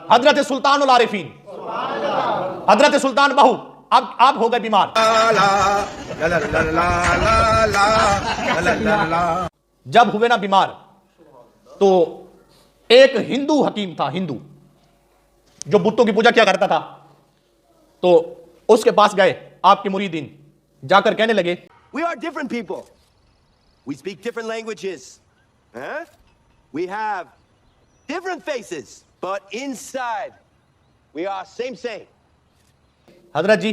حضرت سلطان العارفین، حضرت سلطان بہو، اب آپ ہو گئے بیمار. جب ہوئے نا بیمار تو ایک ہندو حکیم تھا، ہندو جو بتوں کی پوجا کیا کرتا تھا، تو اس کے پاس گئے آپ کے مریدین، جا کر کہنے لگے We are different people. We speak different languages. Huh? We have different faces, but inside we are same. حضرت جی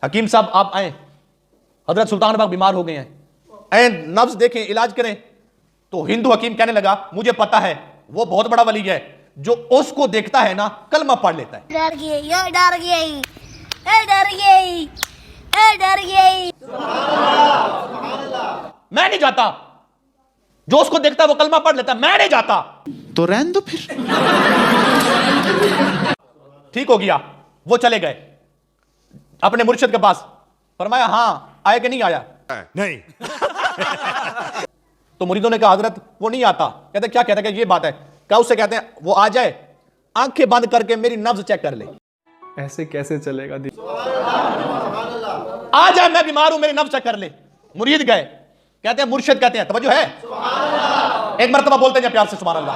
حکیم صاحب آپ آئیں، حضرت سلطان باغ بیمار ہو گئے ہیں، این نبض دیکھیں، علاج کریں. تو ہندو حکیم کہنے لگا مجھے پتا ہے وہ بہت بڑا ولی ہے، جو اس کو دیکھتا ہے نا کلمہ پڑھ لیتا ہے. میں نہیں جاتا، جو اس کو دیکھتا ہے وہ کلمہ پڑھ لیتا ہے، میں نہیں جاتا. تو رہن دو پھر. ٹھیک ہو گیا، وہ چلے گئے اپنے مرشد کے پاس. فرمایا ہاں آیا کہ نہیں آیا؟ نہیں. تو مریدوں نے کہا حضرت وہ نہیں آتا. کہتے کیا کہتا ہے کہ یہ بات ہے. کیا اس سے کہتے ہیں وہ آ جائے، آنکھیں بند کر کے میری نبض چیک کر لے. ایسے کیسے چلے گا؟ آ جائے، میں بیمار ہوں، میری نبض چیک کر لے. مرید گئے، کہتے ہیں مرشد کہتے ہیں، توجہ ہے، ایک مرتبہ بولتے ہیں پیار سے سبحان اللہ،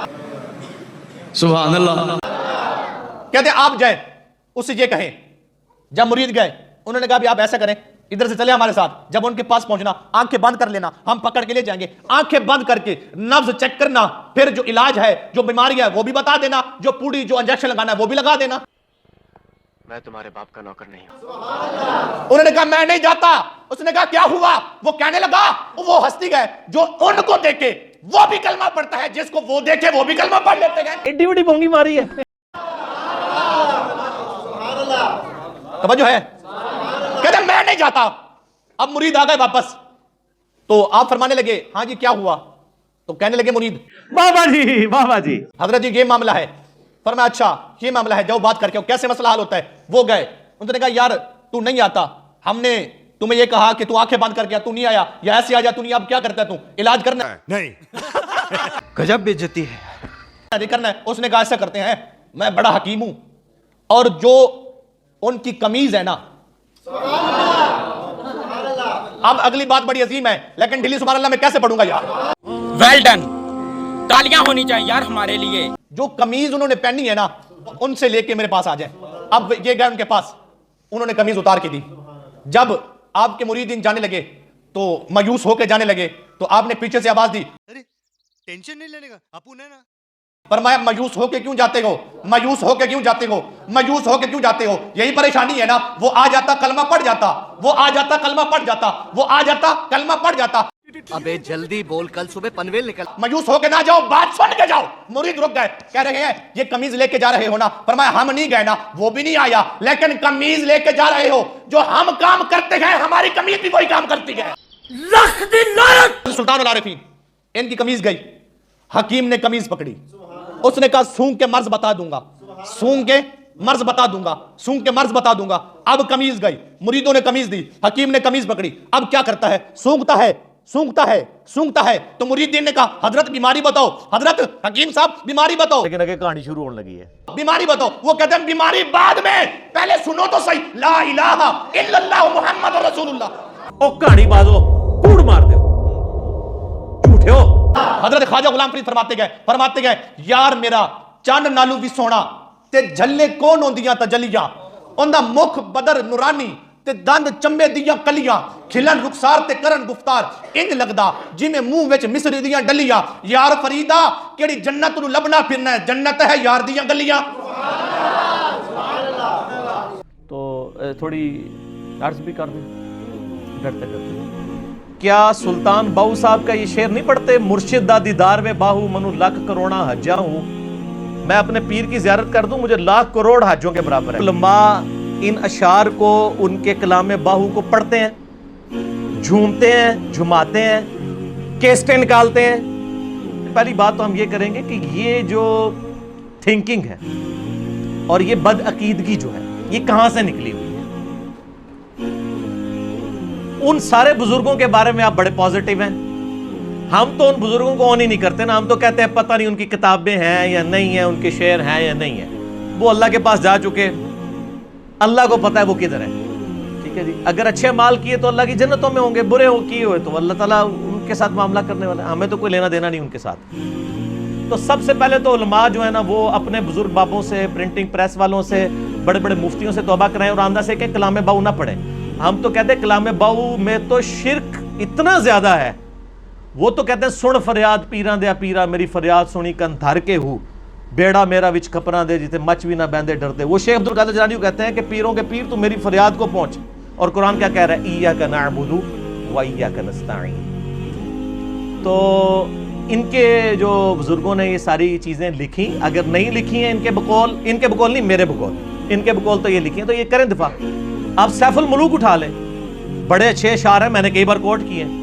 سبحان اللہ. کہتے ہیں آپ جائیں، اس سے یہ کہیں. جب مرید گئے انہوں نے کہا بھی آپ ایسا کریں، ادھر سے چلے ہمارے ساتھ. جب ان کے پاس پہنچنا آنکھیں بند کر لینا، ہم پکڑ کے لے جائیں گے. آنکھیں بند کر کے نبض چیک کرنا، پھر جو علاج ہے، جو بیماری ہے وہ بھی بتا دینا، جو پوڑی جو انجیکشن لگانا ہے وہ بھی لگا دینا. میں تمہارے باپ کا نوکر نہیں ہوں. انہوں نے کہا میں نہیں جاتا. اس نے کہا کیا ہوا؟ وہ کہنے لگا، وہ ہستی گئے جو ان کو دیکھے وہ بھی کلمہ پڑھتا ہے، جس کو وہ دیکھے وہ بھی کلمہ پڑھ لیتے گئے. ایڈی بڑی بونگی ماری ہے. توجہ ہے، کہتے ہیں میں نہیں جاتا. اب مرید آ گئے واپس، تو آپ فرمانے لگے ہاں جی کیا ہوا؟ تو کہنے لگے مرید بابا جی بابا جی حضرت جی یہ معاملہ ہے. فرمایا اچھا یہ معاملہ ہے، جاؤ بات کر کے کیسے مسئلہ حل ہوتا ہے. وہ گئے، انہوں نے کہا یار تو نہیں آتا، ہم نے تمہیں یہ کہا کہ تو آنکھیں بند کر گیا، تو نہیں آیا، یا ایسے آ جا تو نہیں. اب کیا کرتا ہے تو علاج کرنا ہے؟ نہیں. گجب بےعزتی ہے. نہیں کرنا ہے. اس نے کہا ایسا کرتے ہیں، میں بڑا حکیم ہوں، اور جو ان کی قمیض ہے نا، اب اگلی بات بڑی عظیم ہے لیکن ڈھیلی سبحان اللہ میں کیسے پڑھوں گا یار. ویل ڈن، تالیاں ہونی چاہیے یار ہمارے لیے. جو قمیض انہوں نے پہنی ہے نا ان سے لے کے میرے پاس آ جائیں. اب یہ گئے ان کے پاس، انہوں نے قمیض اتار کے دی. جب آپ کے مریدین جانے لگے تو مایوس ہو کے جانے لگے، تو آپ نے پیچھے سے آواز دی ٹینشن نہیں لینے کا اپو نے نا. فرمایا مایوس ہو کے کیوں جاتے ہو، مایوس ہو کے کیوں جاتے ہو، مایوس ہو کے کیوں جاتے ہو؟ یہی پریشانی ہے نا. وہ آ جاتا کلمہ پڑھ جاتا، وہ آ جاتا کلمہ پڑھ جاتا، وہ آ جاتا کلمہ پڑھ جاتا. ابے جلدی بول، کل صبح پنویل نکل. مایوس ہو کے نہ جاؤ، بات سن کے جاؤ. مرید رک گئے، کہہ رہے ہیں یہ قمیض لے کے جا رہے ہو نا؟ فرمایا ہم نہیں گئے نا، وہ بھی نہیں آیا، لیکن قمیض لے کے جا رہے ہو، جو ہم کام کرتے گئے ہماری قمیض بھی وہی کام کرتی گئے. سلطان العارفین، ان کی قمیض گئی. حکیم نے قمیض پکڑی، اس نے کہا سونگ کے مرض بتا دوں گا، سونگ کے مرض بتا دوں گا، سونگ کے مرض بتا دوں گا. اب قمیض گئی، مریدوں نے قمیض دی، حکیم نے قمیض پکڑی. اب کیا کرتا ہے؟ سونگتا ہے، سونگتا ہے، سونگتا ہے. تو مریدین نے کہا حضرت بیماری بتاؤ، حضرت حکیم صاحب بیماری بتاؤ. لیکن اگے کہانی شروع ہونے لگی ہے. بیماری بتاؤ. وہ کہتے ہیں بیماری بعد میں، پہلے سنو تو صحیح، لا الہ الا اللہ محمد رسول اللہ. او کہانی بازو کوڑ مار دو، جھوٹے ہو. حضرت خواجہ غلام فرید فرماتے گئے یار میرا چند نالو بھی سونا تے جھلے کون ہوندیاں تجلیاں، اوندا مکھ بدر نورانی تے دند چمبے دیاں کلیاں، کھلن رخسار تے کرن گفتار انج لگدا جویں منہ وچ مصری دیاں ڈلیاں. یار فریدا کیڑی جنت نو لبنا پھرنا ہے، جنت ہے یار دیاں گلیاں. تو تھوڑی عرض بھی کر دیں کرتے کرتے. کیا سلطان باہو صاحب کا یہ شعر نہیں پڑھتے؟ مرشد دا دیدار میں باہو منو لاکھ کروڑا حجا ہوں، میں اپنے پیر کی زیارت کر دوں مجھے لاکھ کروڑ حجوں کے برابر ہے. علماء ان اشعار کو، ان کے کلام باہو کو پڑھتے ہیں، جھومتے ہیں، جھماتے ہیں، کیسٹیں نکالتے ہیں. پہلی بات تو ہم یہ کریں گے کہ یہ جو تھنکنگ ہے اور یہ بد عقیدگی جو ہے یہ کہاں سے نکلی ہوئی ہے؟ ان سارے بزرگوں کے بارے میں آپ بڑے پازیٹیو ہیں، ہم تو ان بزرگوں کو آن ہی نہیں کرتے نا, ہم تو کہتے ہیں پتہ نہیں ان کی کتابیں ہیں یا نہیں ہیں, ان کے شعر ہیں یا نہیں ہیں. وہ اللہ کے پاس جا چکے, اللہ کو پتہ ہے وہ کدھر ہے. ٹھیک ہے جی, اگر اچھے مال کیے تو اللہ کی جنتوں میں ہوں گے, برے کیے ہوئے تو اللہ تعالیٰ ان کے ساتھ معاملہ کرنے والا ہے, ہمیں تو کوئی لینا دینا نہیں ان کے ساتھ. تو سب سے پہلے تو علماء جو ہے نا وہ اپنے بزرگ بابوں سے, پرنٹنگ پریس والوں سے, بڑے بڑے مفتیوں سے توبہ کرائیں اور آندہ سے کہ کلام باؤ نہ پڑھیں. ہم تو کہتے ہیں کلام باؤ میں تو شرک اتنا زیادہ ہے, وہ تو کہتے ہیں سن فریاد پیران دیا پیرا, میری فریاد سنی کن دھر کے ہو, بیڑا میرا وچ کپڑا دے جتے مچ بھی نہ بیندے ڈرتے. وہ شیخ عبدالقادر جیلانی کہتے ہیں کہ پیروں کے پیر تو میری فریاد کو پہنچ. اور قرآن کیا کہہ رہا ہے, ایاک نعبد و ایاک نستعین. تو ان کے جو بزرگوں نے یہ ساری چیزیں لکھی, اگر نہیں لکھی ہیں ان کے بقول نہیں میرے بقول, ان کے بقول تو یہ لکھی ہیں, تو یہ کریں دفاع. آپ سیف الملوک اٹھا لیں, بڑے اچھے اشعار ہیں, میں نے کئی بار کوٹ کیے ہیں.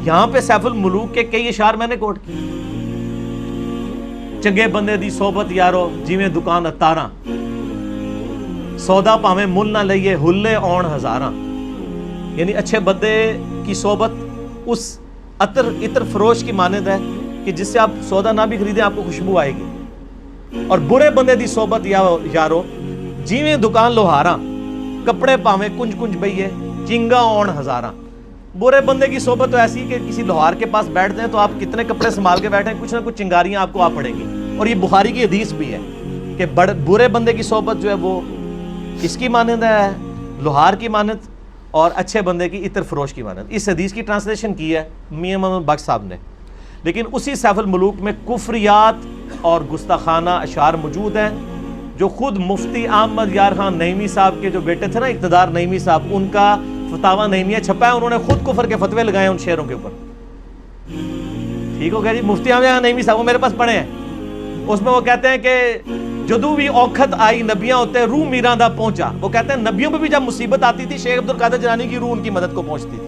یہاں پہ سیف الملوک کے کئی اشعار میں نے کوٹ کیے. چنگے بندے دی صحبت یارو جیویں دکان اتاراں, سودا پاویں مل نہ لئیے ہلے اون ہزاراں. یعنی اچھے بندے کی صحبت اس عطر فروش کی مانند ہے کہ جس سے آپ سودا نہ بھی خریدیں آپ کو خوشبو آئے گی. اور برے بندے دی صحبت یارو جیویں دکان لوہاراں, کپڑے پاویں کنج کنج بئیے چنگا اون ہزاراں. برے بندے کی صحبت تو ایسی کہ کسی لوہار کے پاس بیٹھ دیں تو آپ کتنے کپڑے سنبھال کے بیٹھیں, کچھ نہ کچھ چنگاریاں آپ کو آ پڑیں گی. اور یہ بخاری کی حدیث بھی ہے کہ برے بندے کی صحبت جو ہے وہ کس کی مانند ہے, لوہار کی مانند, اور اچھے بندے کی عطر فروش کی مانند. اس حدیث کی ٹرانسلیشن کی ہے میاں محمد بخش صاحب نے, لیکن اسی سیف الملوک میں کفریات اور گستاخانہ اشعار موجود ہیں جو خود مفتی احمد یار خان نعیمی صاحب کے جو بیٹے تھے نا اقتدار نعیمی صاحب, ان کا فتاوی نعیمیہ چھپا ہے, انہوں نے خود کفر کے فتوے لگائے ان شعروں کے اوپر. ٹھیک ہو گیا جی, مفتی احمد یار نعیمی صاحب وہ میرے پاس پڑھے ہیں. اس میں وہ کہتے ہیں کہ جدو بھی اوکھت آئی نبیاں ہوتے روح میراں دا پہنچا. وہ کہتے ہیں نبیوں پہ بھی جب مصیبت آتی تھی شیخ عبدالقادر جیلانی کی روح ان کی مدد کو پہنچتی تھی.